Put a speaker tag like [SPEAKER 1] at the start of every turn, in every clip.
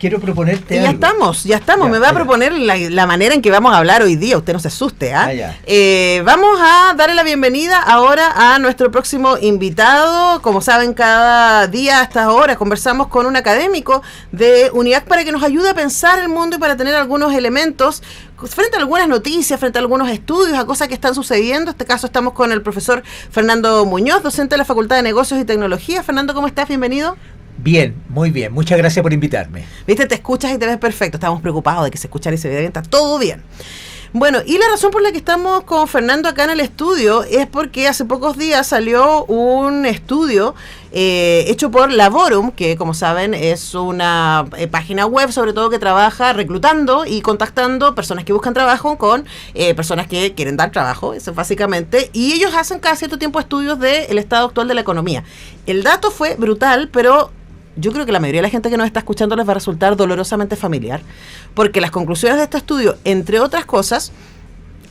[SPEAKER 1] quiero proponerte
[SPEAKER 2] algo. Ya estamos. Me va a proponer la manera en que vamos a hablar hoy día. Usted no se asuste, ¿ah? Vamos a darle la bienvenida ahora a nuestro próximo invitado. Como saben, cada día a estas horas conversamos con un académico de UNIAC para que nos ayude a pensar el mundo y para tener algunos elementos frente a algunas noticias, frente a algunos estudios, a cosas que están sucediendo. En este caso estamos con el profesor Fernando Muñoz, docente de la Facultad de Negocios y Tecnología. Fernando, ¿cómo estás? Bienvenido.
[SPEAKER 1] Bien, muy bien. Muchas gracias por invitarme.
[SPEAKER 2] Viste, te escuchas y te ves perfecto. Estábamos preocupados de que se escuchara y se viera bien. Está todo bien. Bueno, y la razón por la que estamos con Fernando acá en el estudio es porque hace pocos días salió un estudio hecho por Laborum, que como saben es una página web sobre todo que trabaja reclutando y contactando personas que buscan trabajo con personas que quieren dar trabajo, eso básicamente, y ellos hacen cada cierto tiempo estudios del estado actual de la economía. El dato fue brutal, pero yo creo que la mayoría de la gente que nos está escuchando les va a resultar dolorosamente familiar, porque las conclusiones de este estudio, entre otras cosas,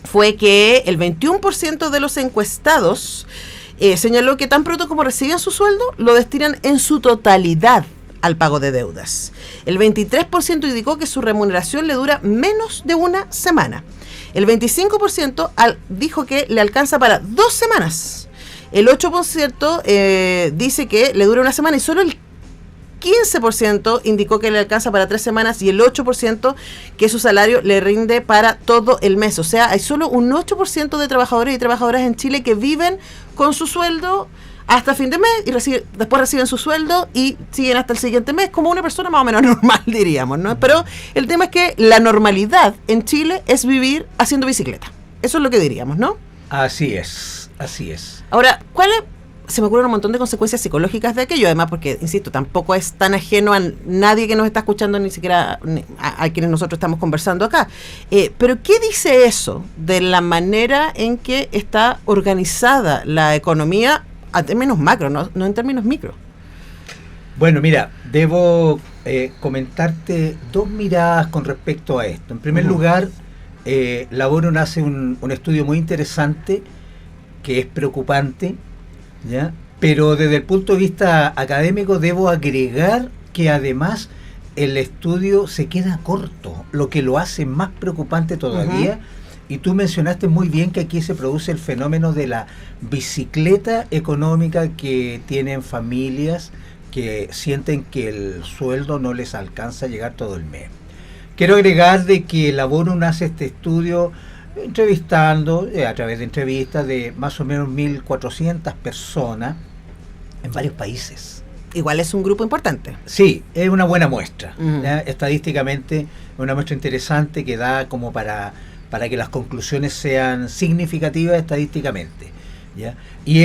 [SPEAKER 2] fue que el 21% de los encuestados señaló que tan pronto como reciben su sueldo, lo destinan en su totalidad al pago de deudas. El 23% indicó que su remuneración le dura menos de una semana. El 25% dijo que le alcanza para 2 semanas. El 8% dice que le dura una semana y solo el 15% indicó que le alcanza para 3 semanas y el 8% que su salario le rinde para todo el mes. O sea, hay solo un 8% de trabajadores y trabajadoras en Chile que viven con su sueldo hasta fin de mes y después reciben su sueldo y siguen hasta el siguiente mes como una persona más o menos normal, diríamos, ¿no? Pero el tema es que la normalidad en Chile es vivir haciendo bicicleta. Eso es lo que diríamos, ¿no?
[SPEAKER 1] Así es, así es.
[SPEAKER 2] Ahora, se me ocurren un montón de consecuencias psicológicas de aquello, además porque, insisto, tampoco es tan ajeno a nadie que nos está escuchando, ni siquiera a quienes nosotros estamos conversando acá. Pero ¿qué dice eso de la manera en que está organizada la economía a términos macro, no en términos micro?
[SPEAKER 1] Bueno, mira, debo comentarte 2 miradas con respecto a esto. En primer lugar, Laborum hace un estudio muy interesante que es preocupante, ¿ya? Pero desde el punto de vista académico debo agregar que además el estudio se queda corto, lo que lo hace más preocupante todavía. Y tú mencionaste muy bien que aquí se produce el fenómeno de la bicicleta económica que tienen familias que sienten que el sueldo no les alcanza a llegar todo el mes. Quiero agregar de que Laborum hace este estudio entrevistando a través de entrevistas de más o menos 1.400 personas en varios países.
[SPEAKER 2] Igual es un grupo importante.
[SPEAKER 1] Sí, es una buena muestra. Estadísticamente, una muestra interesante que da como para que las conclusiones sean significativas estadísticamente, ¿ya? Y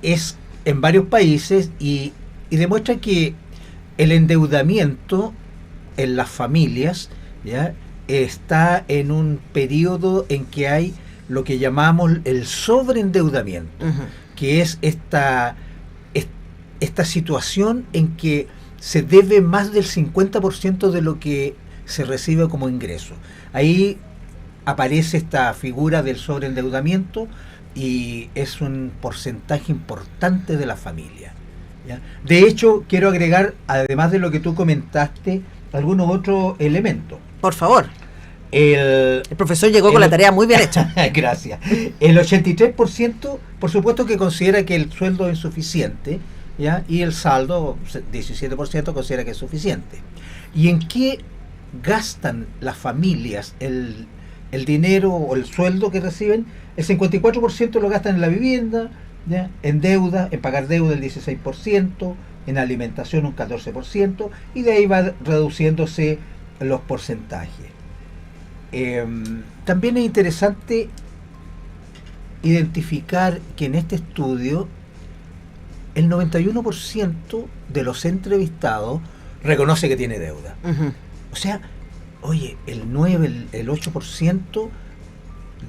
[SPEAKER 1] es en varios países y demuestra que el endeudamiento en las familias, ¿ya?, está en un periodo en que hay lo que llamamos el sobreendeudamiento, que es esta situación en que se debe más del 50% de lo que se recibe como ingreso. Ahí aparece esta figura del sobreendeudamiento y es un porcentaje importante de la familia, ¿ya? De hecho, quiero agregar, además de lo que tú comentaste, algunos otros elementos.
[SPEAKER 2] Por favor. El profesor llegó con la tarea muy bien hecha.
[SPEAKER 1] Gracias. El 83%, por supuesto que considera que el sueldo es insuficiente, ¿ya? Y el saldo, 17%, considera que es suficiente. ¿Y en qué gastan las familias el dinero o el sueldo que reciben? El 54% lo gastan en la vivienda, ¿ya?, en deuda, en pagar deuda el 16%, en alimentación un 14%, y de ahí va reduciéndose los porcentajes. También es interesante identificar que en este estudio el 91% de los entrevistados reconoce que tiene deuda. O sea, oye, el 9, el 8%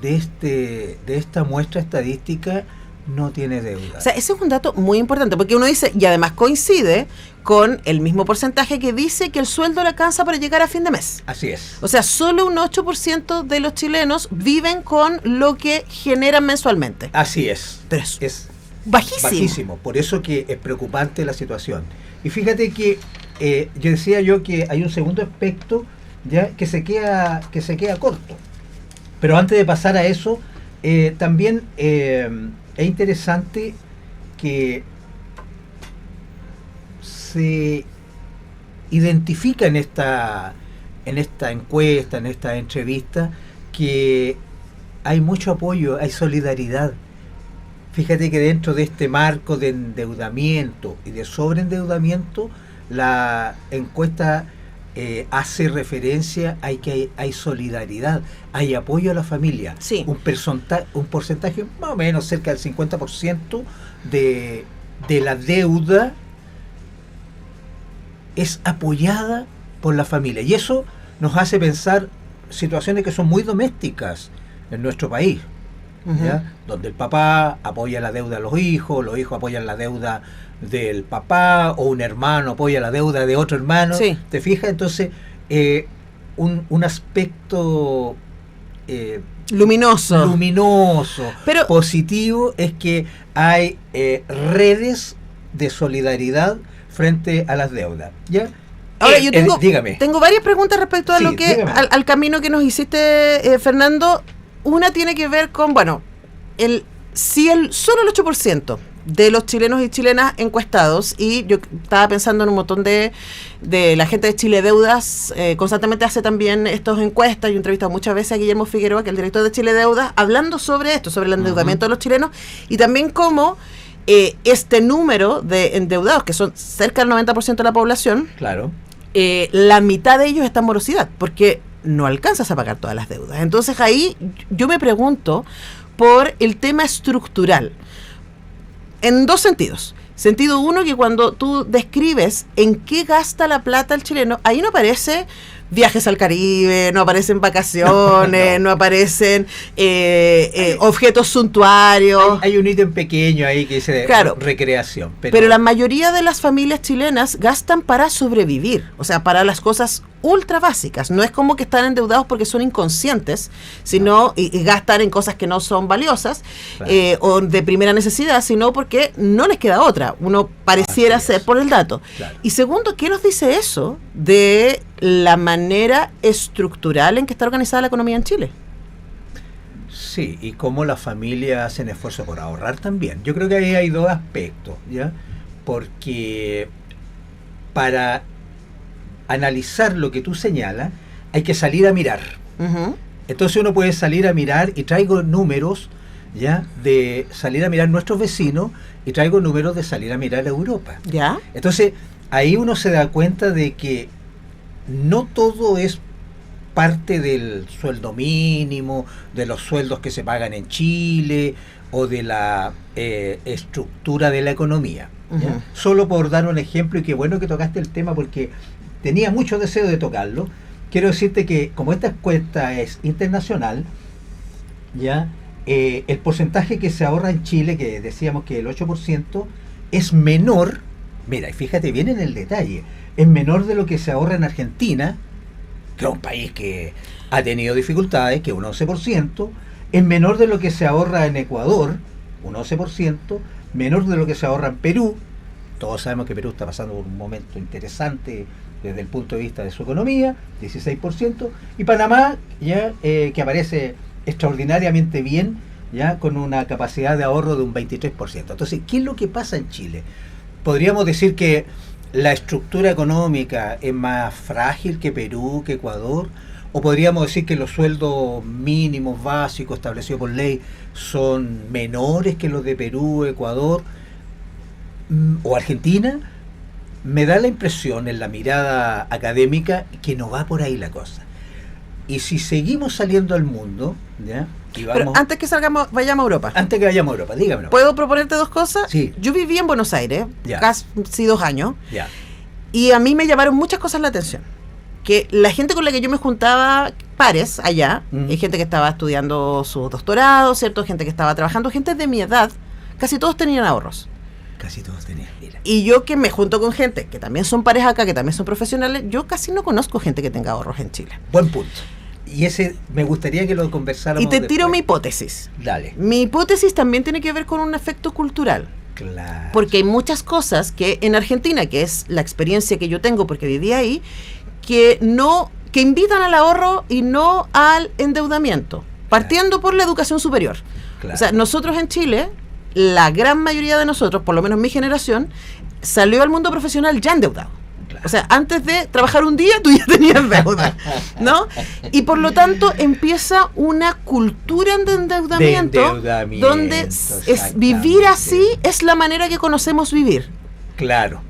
[SPEAKER 1] de esta muestra estadística no tiene deuda.
[SPEAKER 2] O sea, ese es un dato muy importante, porque uno dice, y además coincide con el mismo porcentaje que dice que el sueldo le alcanza para llegar a fin de mes.
[SPEAKER 1] Así es.
[SPEAKER 2] O sea, solo un 8% de los chilenos viven con lo que generan mensualmente.
[SPEAKER 1] Así es.
[SPEAKER 2] Pero es bajísimo.
[SPEAKER 1] Por eso que es preocupante la situación. Y fíjate que yo decía que hay un segundo aspecto ya que se queda corto. Pero antes de pasar a eso, también es interesante que se identifica en esta encuesta, en esta entrevista, que hay mucho apoyo, hay solidaridad. Fíjate que dentro de este marco de endeudamiento y de sobreendeudamiento, la encuesta hace referencia a que hay solidaridad, hay apoyo a la familia.
[SPEAKER 2] Sí.
[SPEAKER 1] Un porcentaje más o menos cerca del 50% de la deuda es apoyada por la familia. Y eso nos hace pensar situaciones que son muy domésticas en nuestro país. ¿Ya? Donde el papá apoya la deuda de los hijos apoyan la deuda del papá, o un hermano apoya la deuda de otro hermano.
[SPEAKER 2] Sí.
[SPEAKER 1] ¿Te fijas? Entonces, un aspecto luminoso, pero positivo, es que hay redes de solidaridad frente a las deudas. ¿Ya?
[SPEAKER 2] Ahora yo tengo varias preguntas respecto a lo que al camino que nos hiciste, Fernando. Una tiene que ver con, solo el 8% de los chilenos y chilenas encuestados, y yo estaba pensando en un montón de la gente de Chile Deudas, constantemente hace también estas encuestas. Yo he entrevistado muchas veces a Guillermo Figueroa, que es el director de Chile Deudas, hablando sobre esto, sobre el endeudamiento de los chilenos, y también cómo este número de endeudados, que son cerca del 90% de la población,
[SPEAKER 1] claro,
[SPEAKER 2] la mitad de ellos está en morosidad, porque no alcanzas a pagar todas las deudas. Entonces ahí yo me pregunto por el tema estructural, en dos sentidos. Sentido uno, que cuando tú describes en qué gasta la plata el chileno, ahí no aparece viajes al Caribe, no aparecen vacaciones, no aparecen objetos suntuarios.
[SPEAKER 1] Hay un ítem pequeño ahí que dice recreación.
[SPEAKER 2] Pero la mayoría de las familias chilenas gastan para sobrevivir, o sea, para las cosas ultra básicas. No es como que están endeudados porque son inconscientes, sino y gastan en cosas que no son valiosas, claro, o de primera necesidad, sino porque no les queda otra. Uno pareciera ser por el dato. Claro. Y segundo, ¿qué nos dice eso de la manera estructural en que está organizada la economía en Chile?
[SPEAKER 1] Sí, y cómo las familias hacen esfuerzo por ahorrar también. Yo creo que ahí hay dos aspectos, ¿ya? Porque para analizar lo que tú señalas, hay que salir a mirar. Entonces uno puede salir a mirar, y traigo números, ¿ya?, de salir a mirar nuestros vecinos, y traigo números de salir a mirar a Europa.
[SPEAKER 2] ¿Ya?
[SPEAKER 1] Entonces ahí uno se da cuenta de que no todo es parte del sueldo mínimo, de los sueldos que se pagan en Chile, o de la estructura de la economía. ¿Ya? Solo por dar un ejemplo, y qué bueno que tocaste el tema porque tenía mucho deseo de tocarlo. Quiero decirte que como esta encuesta es internacional, ya el porcentaje que se ahorra en Chile, que decíamos que el 8%, es menor, mira, y fíjate bien en el detalle, es menor de lo que se ahorra en Argentina, que es un país que ha tenido dificultades, que es un 11%, es menor de lo que se ahorra en Ecuador, un 11%, menor de lo que se ahorra en Perú. Todos sabemos que Perú está pasando por un momento interesante desde el punto de vista de su economía, 16%, y Panamá, ya que aparece extraordinariamente bien, ya con una capacidad de ahorro de un 23%. Entonces, ¿qué es lo que pasa en Chile? Podríamos decir que la estructura económica es más frágil que Perú, que Ecuador, o podríamos decir que los sueldos mínimos básicos establecidos por ley son menores que los de Perú, Ecuador o Argentina. Me da la impresión, en la mirada académica, que no va por ahí la cosa. Y si seguimos saliendo al mundo, ¿ya? Y vamos,
[SPEAKER 2] pero antes que vayamos a Europa.
[SPEAKER 1] Antes que vayamos a Europa, dígame.
[SPEAKER 2] ¿Puedo proponerte dos cosas?
[SPEAKER 1] Sí.
[SPEAKER 2] Yo viví en Buenos Aires, casi 2 años,
[SPEAKER 1] ya,
[SPEAKER 2] y a mí me llamaron muchas cosas la atención. Que la gente con la que yo me juntaba, pares allá, hay gente que estaba estudiando su doctorado, ¿cierto? Gente que estaba trabajando, gente de mi edad, casi todos tenían ahorros.
[SPEAKER 1] Casi todos tenían, mira.
[SPEAKER 2] Y yo, que me junto con gente que también son pares acá, que también son profesionales, yo casi no conozco gente que tenga ahorros en Chile.
[SPEAKER 1] Buen punto. Y ese me gustaría que lo conversáramos.
[SPEAKER 2] Y te tiro mi hipótesis.
[SPEAKER 1] Dale.
[SPEAKER 2] Mi hipótesis también tiene que ver con un efecto cultural.
[SPEAKER 1] Claro.
[SPEAKER 2] Porque hay muchas cosas que en Argentina, que es la experiencia que yo tengo porque viví ahí, que invitan al ahorro y no al endeudamiento, partiendo por la educación superior.
[SPEAKER 1] Claro.
[SPEAKER 2] O sea, nosotros en Chile, la gran mayoría de nosotros, por lo menos mi generación, salió al mundo profesional ya endeudado. Claro. O sea, antes de trabajar un día, tú ya tenías deuda, ¿no? Y por lo tanto empieza una cultura de endeudamiento donde es vivir así es la manera que conocemos vivir.
[SPEAKER 1] Claro.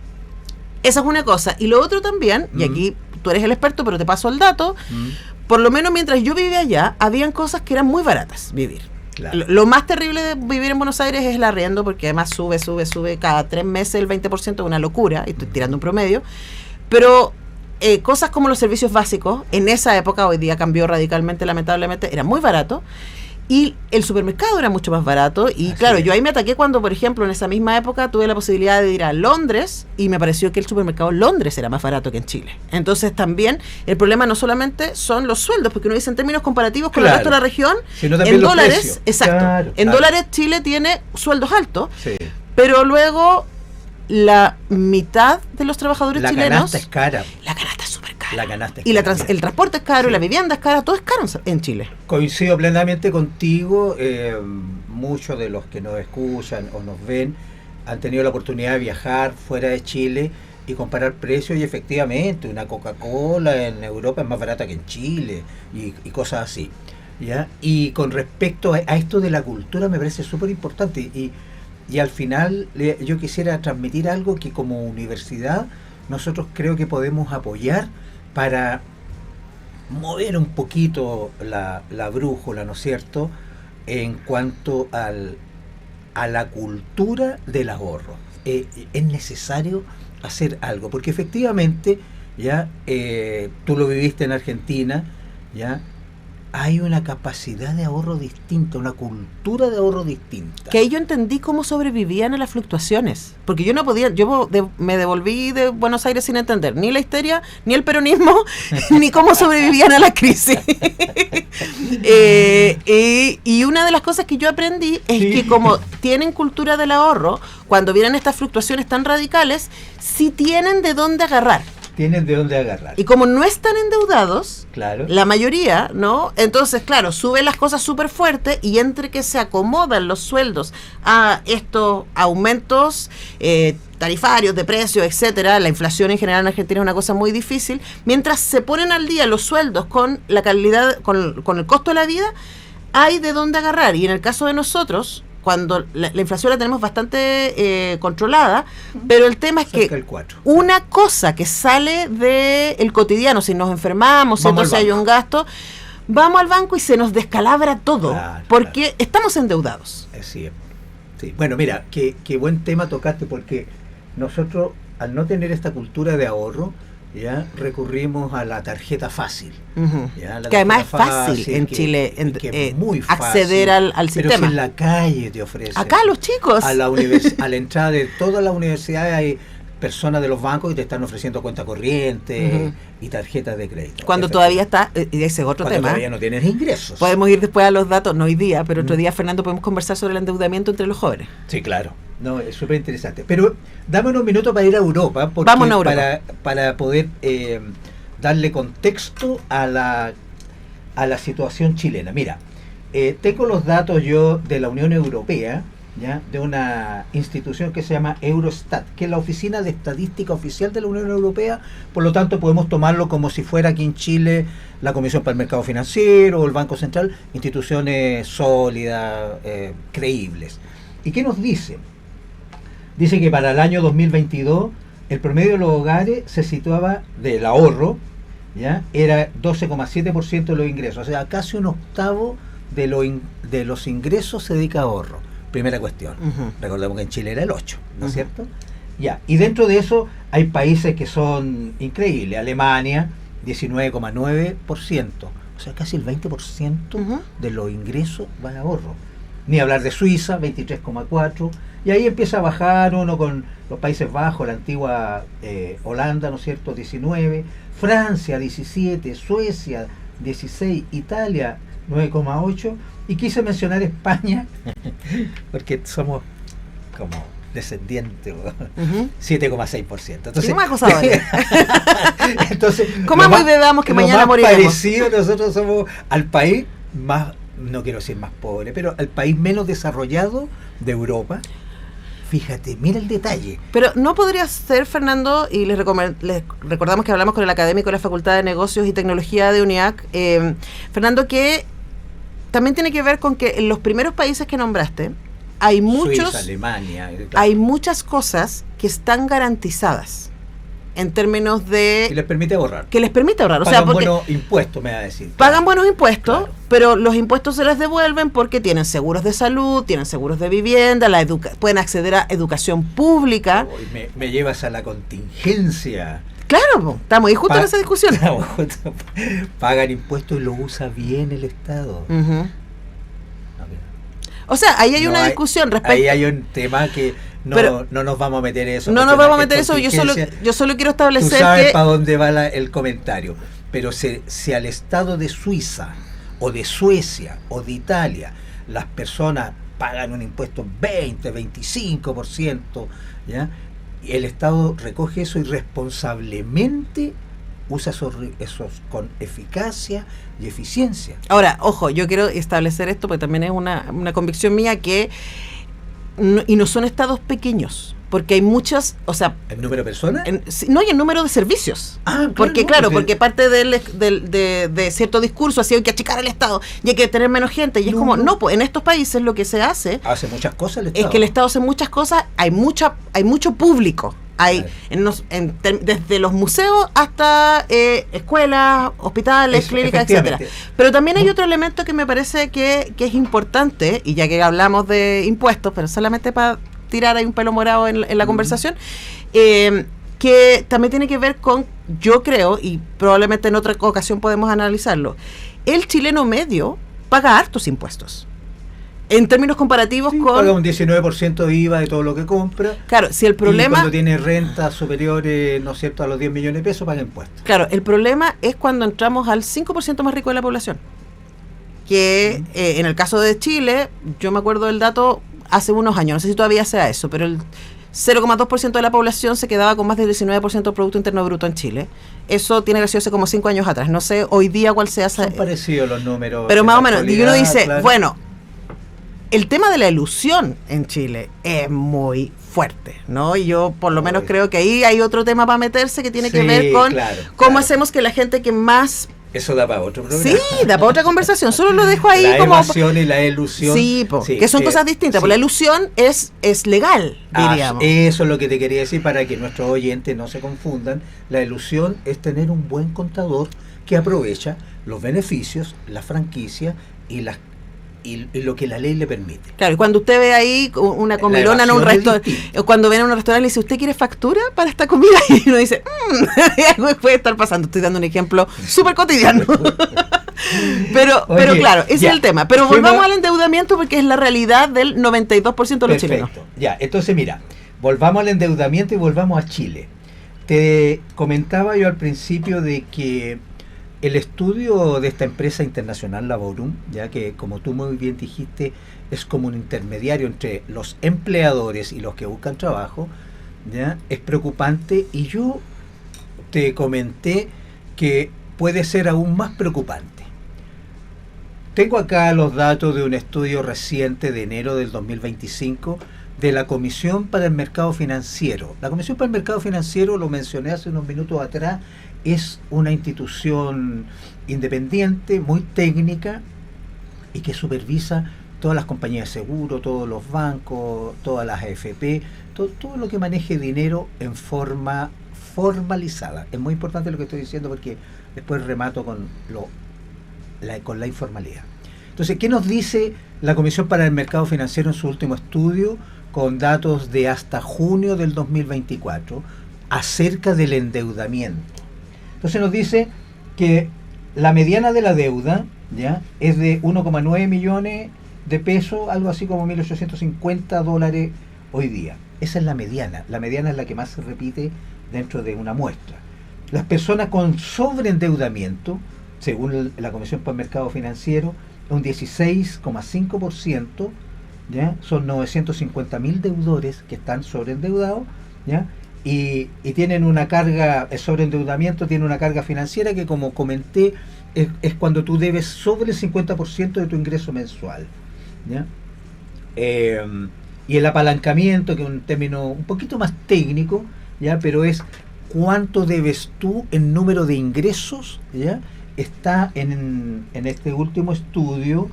[SPEAKER 2] Esa es una cosa. Y lo otro también, y aquí tú eres el experto, pero te paso el dato, por lo menos mientras yo vivía allá, habían cosas que eran muy baratas vivir. Claro. Lo más terrible de vivir en Buenos Aires es el arriendo, porque además sube cada 3 meses el 20%, es una locura, y estoy tirando un promedio, pero cosas como los servicios básicos, en esa época, hoy día cambió radicalmente, lamentablemente, era muy barato, y el supermercado era mucho más barato, y así claro, yo ahí me ataqué cuando, por ejemplo, en esa misma época tuve la posibilidad de ir a Londres, y me pareció que el supermercado en Londres era más barato que en Chile. Entonces también, el problema no solamente son los sueldos, porque uno dice en términos comparativos con el resto de la región, en dólares, exacto, en dólares Chile tiene sueldos altos, pero luego la mitad de los trabajadores chilenos...
[SPEAKER 1] La canasta es cara.
[SPEAKER 2] La canasta es súper cara.
[SPEAKER 1] La canasta es
[SPEAKER 2] y
[SPEAKER 1] cara.
[SPEAKER 2] El transporte es caro, y la vivienda es cara, todo es caro en Chile.
[SPEAKER 1] Coincido plenamente contigo. Muchos de los que nos escuchan o nos ven han tenido la oportunidad de viajar fuera de Chile y comparar precios, y efectivamente una Coca-Cola en Europa es más barata que en Chile y cosas así, ¿ya? Y con respecto a esto de la cultura, me parece súper importante, y al final yo quisiera transmitir algo que como universidad nosotros creo que podemos apoyar para mover un poquito la brújula, ¿no es cierto?, en cuanto a la cultura del ahorro. Es necesario hacer algo, porque efectivamente, ya tú lo viviste en Argentina, ya hay una capacidad de ahorro distinta, una cultura de ahorro distinta.
[SPEAKER 2] Que ahí yo entendí cómo sobrevivían a las fluctuaciones, porque yo no podía, me devolví de Buenos Aires sin entender ni la histeria, ni el peronismo, ni cómo sobrevivían a la crisis. Y una de las cosas que yo aprendí es que como tienen cultura del ahorro, cuando vienen estas fluctuaciones tan radicales, sí tienen de dónde agarrar.
[SPEAKER 1] Tienen de dónde agarrar.
[SPEAKER 2] Y como no están endeudados,
[SPEAKER 1] claro,
[SPEAKER 2] la mayoría, ¿no? Entonces, claro, suben las cosas súper fuerte, y entre que se acomodan los sueldos a estos aumentos tarifarios, de precios, etcétera, la inflación en general en Argentina es una cosa muy difícil, mientras se ponen al día los sueldos con la calidad, con el costo de la vida, hay de dónde agarrar. Y en el caso de nosotros, cuando la inflación la tenemos bastante controlada, pero el tema es que una cosa que sale del cotidiano, si nos enfermamos, si entonces hay un gasto, vamos al banco y se nos descalabra todo, porque estamos endeudados.
[SPEAKER 1] Sí. Bueno, mira, qué buen tema tocaste, porque nosotros, al no tener esta cultura de ahorro, ya recurrimos a la tarjeta fácil.
[SPEAKER 2] Que además es fácil en Chile muy fácil, acceder al sistema.
[SPEAKER 1] Pero si en la calle te ofrecen.
[SPEAKER 2] Acá los chicos.
[SPEAKER 1] A la entrada de todas las universidades hay personas de los bancos que te están ofreciendo cuenta corriente y tarjetas de crédito.
[SPEAKER 2] Cuando todavía está, y ese es otro tema.
[SPEAKER 1] Todavía no tienes ingresos.
[SPEAKER 2] Podemos ir después a los datos, no hoy día, pero otro día, Fernando, podemos conversar sobre el endeudamiento entre los jóvenes.
[SPEAKER 1] Sí, claro. No, es súper interesante. Pero dame unos minutos para ir a Europa, porque
[SPEAKER 2] vamos a Europa.
[SPEAKER 1] Para poder darle contexto a la situación chilena. Mira, tengo los datos yo de la Unión Europea, ¿ya?, de una institución que se llama Eurostat, que es la oficina de estadística oficial de la Unión Europea. Por lo tanto, podemos tomarlo como si fuera aquí en Chile la Comisión para el Mercado Financiero o el Banco Central, instituciones sólidas, creíbles. ¿Y qué nos dice? Dice que para el año 2022 el promedio de los hogares se situaba del ahorro, ¿ya?, era 12,7% de los ingresos, o sea, casi un octavo de los ingresos se dedica a ahorro. Primera cuestión. Recordemos que en Chile era el 8%, ¿no es cierto? Ya. Y dentro de eso hay países que son increíbles. Alemania, 19,9%. O sea, casi el 20% de los ingresos van a ahorro. Ni hablar de Suiza, 23,4%. Y ahí empieza a bajar uno con los Países Bajos, la antigua Holanda, ¿no es cierto?, 19%. Francia, 17%. Suecia, 16%. Italia, 9,8%. Y quise mencionar España porque somos como descendiente,
[SPEAKER 2] Ujú.
[SPEAKER 1] 7,6%. Entonces,
[SPEAKER 2] Sigamos acosadores.
[SPEAKER 1] entonces,
[SPEAKER 2] Comamos y bebamos que
[SPEAKER 1] lo
[SPEAKER 2] mañana
[SPEAKER 1] más
[SPEAKER 2] moriremos.
[SPEAKER 1] parecido nosotros somos al país más, no quiero decir más pobre, pero al país menos desarrollado de Europa. Fíjate, mira el detalle.
[SPEAKER 2] Pero no podría ser, Fernando, y les recordamos que hablamos con el académico de la Facultad de Negocios y Tecnología de UNIAC, Fernando, que también tiene que ver con que en los primeros países que nombraste hay
[SPEAKER 1] Suiza, Alemania, claro.
[SPEAKER 2] hay muchas cosas que están garantizadas en términos
[SPEAKER 1] Y
[SPEAKER 2] de
[SPEAKER 1] les permite ahorrar.
[SPEAKER 2] que les permite ahorrar. O
[SPEAKER 1] Pagan
[SPEAKER 2] sea, porque
[SPEAKER 1] buenos impuestos, me va a decir.
[SPEAKER 2] pagan buenos impuestos,
[SPEAKER 1] Claro.
[SPEAKER 2] pero los impuestos se les devuelven porque tienen seguros de salud, tienen seguros de vivienda, pueden acceder a educación pública.
[SPEAKER 1] Hoy me llevas a la contingencia.
[SPEAKER 2] Claro, po, estamos ahí justo en esa discusión.
[SPEAKER 1] Pagan impuestos y lo usa bien el Estado.
[SPEAKER 2] Ujú.
[SPEAKER 1] No, mira.
[SPEAKER 2] O sea, ahí hay
[SPEAKER 1] No
[SPEAKER 2] una discusión respecto.
[SPEAKER 1] Ahí hay un tema que
[SPEAKER 2] Pero
[SPEAKER 1] no nos vamos a meter en eso.
[SPEAKER 2] no
[SPEAKER 1] porque
[SPEAKER 2] nos vamos a
[SPEAKER 1] la
[SPEAKER 2] meter eso, yo solo quiero
[SPEAKER 1] Tú
[SPEAKER 2] establecer
[SPEAKER 1] sabes
[SPEAKER 2] que
[SPEAKER 1] para dónde va el comentario. Pero si al Estado de Suiza o de Suecia o de Italia las personas pagan un impuesto 20, 25%, ¿ya? Y el Estado recoge eso y responsablemente usa esos con eficacia y eficiencia.
[SPEAKER 2] ahora, ojo, yo quiero establecer esto porque también es una convicción mía que y no son estados pequeños, porque hay muchas, o sea,
[SPEAKER 1] ¿El número de personas?
[SPEAKER 2] no hay el número de servicios.
[SPEAKER 1] Ah,
[SPEAKER 2] Porque
[SPEAKER 1] no,
[SPEAKER 2] claro,
[SPEAKER 1] porque-
[SPEAKER 2] porque parte de cierto discurso ha sido que achicar el Estado y hay que tener menos gente. Y es
[SPEAKER 1] No,
[SPEAKER 2] como,
[SPEAKER 1] no.
[SPEAKER 2] no, pues en estos países lo que se hace
[SPEAKER 1] Hace muchas cosas el
[SPEAKER 2] es
[SPEAKER 1] Estado.
[SPEAKER 2] que el Estado hace muchas cosas, hay mucho público. Hay
[SPEAKER 1] Claro.
[SPEAKER 2] desde los museos hasta escuelas, hospitales,
[SPEAKER 1] Eso,
[SPEAKER 2] clínicas, etcétera.
[SPEAKER 1] efectivamente.
[SPEAKER 2] Pero también hay
[SPEAKER 1] No.
[SPEAKER 2] otro elemento que me parece que es importante, y ya que hablamos de impuestos, pero solamente para tirar ahí un pelo morado en la conversación, que también tiene que ver con, yo creo, y probablemente en otra ocasión podemos analizarlo, el chileno medio paga hartos impuestos. En términos comparativos
[SPEAKER 1] Sí,
[SPEAKER 2] con...
[SPEAKER 1] paga un 19% de IVA de todo lo que compra.
[SPEAKER 2] Claro, si el
[SPEAKER 1] Y
[SPEAKER 2] problema...
[SPEAKER 1] cuando tiene rentas superiores, ¿no es cierto?, a los 10 millones de pesos, paga impuestos.
[SPEAKER 2] Claro, el problema es cuando entramos al 5% más rico de la población. Que en el caso de Chile, yo me acuerdo del dato hace unos años, no sé si todavía sea eso, pero el 0,2% de la población se quedaba con más del 19% del Producto Interno Bruto en Chile. Eso tiene que haber sido hace como 5 años atrás. No sé hoy día cuál sea esa...
[SPEAKER 1] Son parecidos los números.
[SPEAKER 2] Pero
[SPEAKER 1] en
[SPEAKER 2] más
[SPEAKER 1] la
[SPEAKER 2] o menos, y uno
[SPEAKER 1] actualidad,
[SPEAKER 2] dice,
[SPEAKER 1] claro.
[SPEAKER 2] bueno, el tema de la ilusión en Chile es muy fuerte, ¿no? Y yo por lo menos
[SPEAKER 1] Uy.
[SPEAKER 2] creo que ahí hay otro tema para meterse que tiene que
[SPEAKER 1] Sí,
[SPEAKER 2] ver con
[SPEAKER 1] claro,
[SPEAKER 2] cómo
[SPEAKER 1] claro.
[SPEAKER 2] hacemos que la gente que más...
[SPEAKER 1] Eso da para otro programa.
[SPEAKER 2] Sí, da para otra conversación, solo lo dejo ahí
[SPEAKER 1] La
[SPEAKER 2] como...
[SPEAKER 1] evasión y la ilusión.
[SPEAKER 2] Sí, que son cosas distintas,
[SPEAKER 1] sí.
[SPEAKER 2] porque la ilusión es legal, diríamos.
[SPEAKER 1] Eso es lo que te quería decir para que nuestros oyentes no se confundan. La ilusión es tener un buen contador que aprovecha los beneficios, la franquicia y lo que la ley le permite.
[SPEAKER 2] Claro, y cuando usted ve ahí una comilona en un
[SPEAKER 1] evasión es
[SPEAKER 2] restaurante,
[SPEAKER 1] distinta.
[SPEAKER 2] cuando viene a un restaurante y le dice, ¿usted quiere factura para esta comida? Y uno dice, algo puede estar pasando. Estoy dando un ejemplo súper cotidiano. pero
[SPEAKER 1] Oye,
[SPEAKER 2] claro, ese
[SPEAKER 1] ya,
[SPEAKER 2] es el tema. Pero
[SPEAKER 1] fuimos-
[SPEAKER 2] volvamos al endeudamiento porque es la realidad del 92% de los chilenos.
[SPEAKER 1] Perfecto. Ya, entonces mira, volvamos al endeudamiento y volvamos a Chile. Te comentaba yo al principio de que el estudio de esta empresa internacional Laborum, ya que como tú muy bien dijiste, es como un intermediario entre los empleadores y los que buscan trabajo, ya es preocupante, y yo te comenté que puede ser aún más preocupante. Tengo acá los datos de un estudio reciente de enero del 2025 de la Comisión para el Mercado Financiero. La Comisión para el Mercado Financiero, lo mencioné hace unos minutos atrás, es una institución independiente, muy técnica, y que supervisa todas las compañías de seguro, todos los bancos, todas las AFP, todo lo que maneje dinero en forma formalizada. Es muy importante lo que estoy diciendo porque después remato con la informalidad. Entonces, ¿qué nos dice la Comisión para el Mercado Financiero en su último estudio con datos de hasta junio del 2024 acerca del endeudamiento? Entonces nos dice que la mediana de la deuda, ¿ya?, es de 1,9 millones de pesos, algo así como $1.850 hoy día. Esa es la mediana. La mediana es la que más se repite dentro de una muestra. Las personas con sobreendeudamiento, según la Comisión para el Mercado Financiero, un 16,5%, ¿ya? Son 950.000 deudores que están sobreendeudados, ¿ya? Y tienen una carga, el sobreendeudamiento tiene una carga financiera que, como comenté, es cuando tú debes sobre el 50% de tu ingreso mensual, ¿ya? Y el apalancamiento, que es un término un poquito más técnico, ¿ya? Pero es cuánto debes tú en número de ingresos, ¿ya? Está en este último estudio,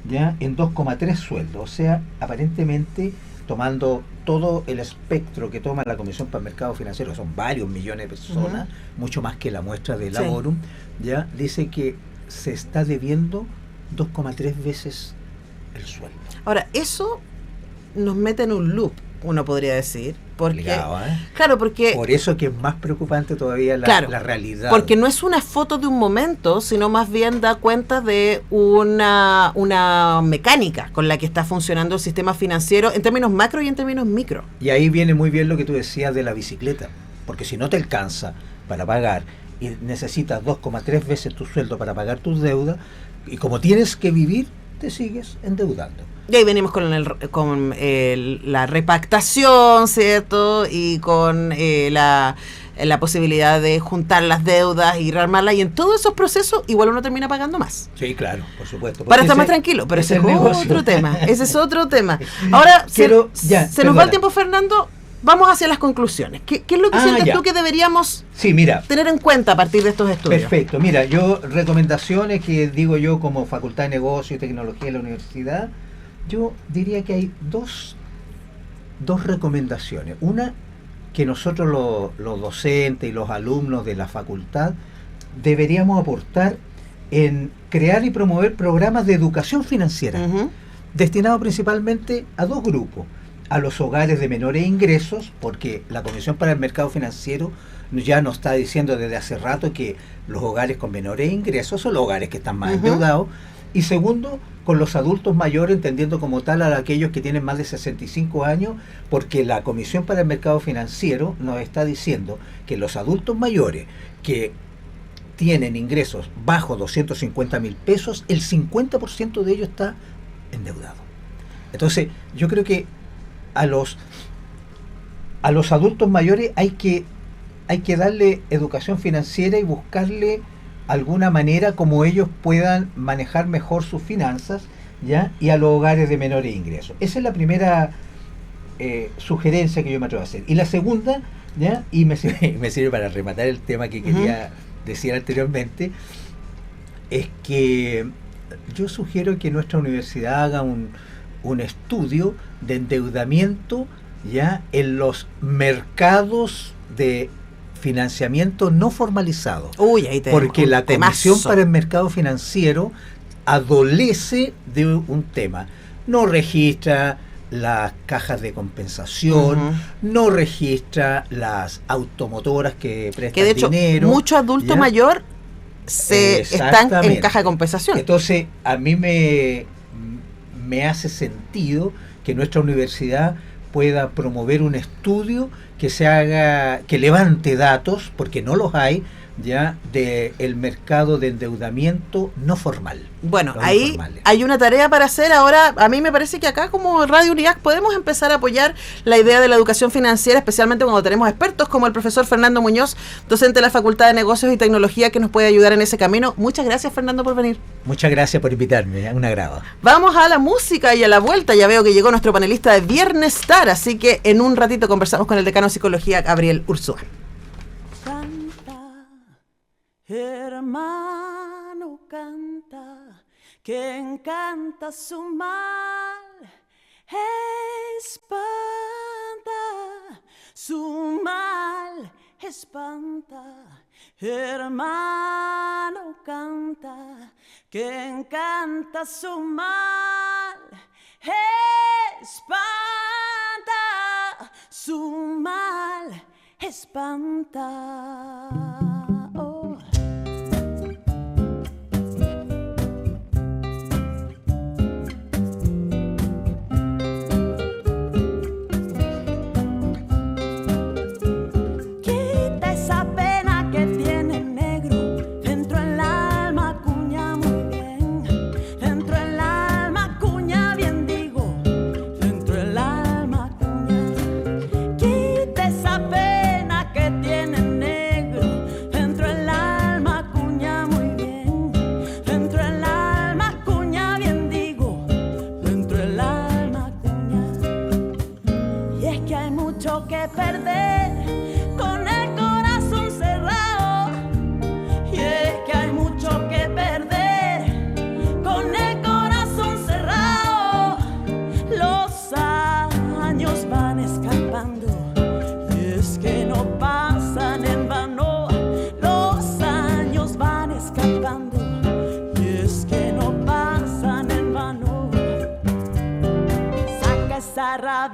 [SPEAKER 1] ¿ya? En 2,3 sueldos. O sea, aparentemente, tomando todo el espectro que toma la Comisión para el Mercado Financiero, son varios millones de personas, mucho más que la muestra de Laborum, ¿ya? Dice que se está debiendo 2,3 veces el sueldo.
[SPEAKER 2] Ahora, eso nos mete en un loop, uno podría decir, porque
[SPEAKER 1] Obligado, ¿eh?
[SPEAKER 2] Claro, porque
[SPEAKER 1] por eso que es más preocupante todavía la realidad,
[SPEAKER 2] porque no es una foto de un momento, sino más bien da cuenta de una mecánica con la que está funcionando el sistema financiero en términos macro y en términos micro.
[SPEAKER 1] Y ahí viene muy bien lo que tú decías de la bicicleta, porque si no te alcanza para pagar y necesitas 2,3 veces tu sueldo para pagar tus deudas, y como tienes que vivir, te sigues endeudando.
[SPEAKER 2] Y ahí venimos con la repactación, ¿cierto? Y con la posibilidad de juntar las deudas y rearmarlas. Y en todos esos procesos, igual uno termina pagando más.
[SPEAKER 1] Sí, claro, por supuesto.
[SPEAKER 2] Para estar más tranquilo, pero ese es otro tema. Ese es otro tema. Ahora, se nos va el tiempo, Fernando. Vamos hacia las conclusiones. ¿Qué es lo que sientes tú que deberíamos tener en cuenta a partir de estos estudios?
[SPEAKER 1] Perfecto. Mira, yo recomendaciones que digo yo como Facultad de Negocio y Tecnología de la universidad, yo diría que hay dos recomendaciones. Una, que nosotros los docentes y los alumnos de la facultad deberíamos aportar en crear y promover programas de educación financiera, destinados principalmente a dos grupos: a los hogares de menores ingresos, porque la Comisión para el Mercado Financiero ya nos está diciendo desde hace rato que los hogares con menores ingresos son los hogares que están más endeudados. Y segundo, con los adultos mayores, entendiendo como tal a aquellos que tienen más de 65 años, porque la Comisión para el Mercado Financiero nos está diciendo que los adultos mayores que tienen ingresos bajo 250.000 pesos, el 50% de ellos está endeudado. Entonces, yo creo que a los adultos mayores hay que darle educación financiera y buscarle alguna manera como ellos puedan manejar mejor sus finanzas, ¿ya? Y a los hogares de menores ingresos. Esa es la primera sugerencia que yo me atrevo a hacer. Y la segunda, ¿ya? Y me sirve para rematar el tema que quería decir anteriormente, es que yo sugiero que nuestra universidad haga un estudio de endeudamiento, ya, en los mercados de financiamiento no formalizado. Porque la Comisión para el Mercado Financiero adolece de un tema. No registra las cajas de compensación, no registra las automotoras que prestan
[SPEAKER 2] que de hecho,
[SPEAKER 1] dinero.
[SPEAKER 2] Mucho adulto mayor están en caja de compensación.
[SPEAKER 1] Entonces, a mí me hace sentido que nuestra universidad pueda promover un estudio que levante datos, porque no los hay, ya, del mercado de endeudamiento no formal.
[SPEAKER 2] Bueno, ahí hay una tarea para hacer. Ahora, a mí me parece que acá como Radio UNIAC podemos empezar a apoyar la idea de la educación financiera, especialmente cuando tenemos expertos como el profesor Fernando Muñoz, docente de la Facultad de Negocios y Tecnología, que nos puede ayudar en ese camino. Muchas gracias, Fernando, por venir.
[SPEAKER 1] Muchas gracias por invitarme, un agrado.
[SPEAKER 2] Vamos a la música y a la vuelta. Ya veo que llegó nuestro panelista de Viernes Star, así que en un ratito conversamos con el decano de Psicología, Gabriel Urzúa.
[SPEAKER 3] Hermano, canta, que encanta su mal, espanta, su mal espanta. Hermano, canta, que encanta su mal, espanta, su mal espanta.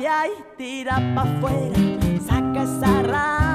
[SPEAKER 3] de ahí, tira pa' afuera, saca esa rabia.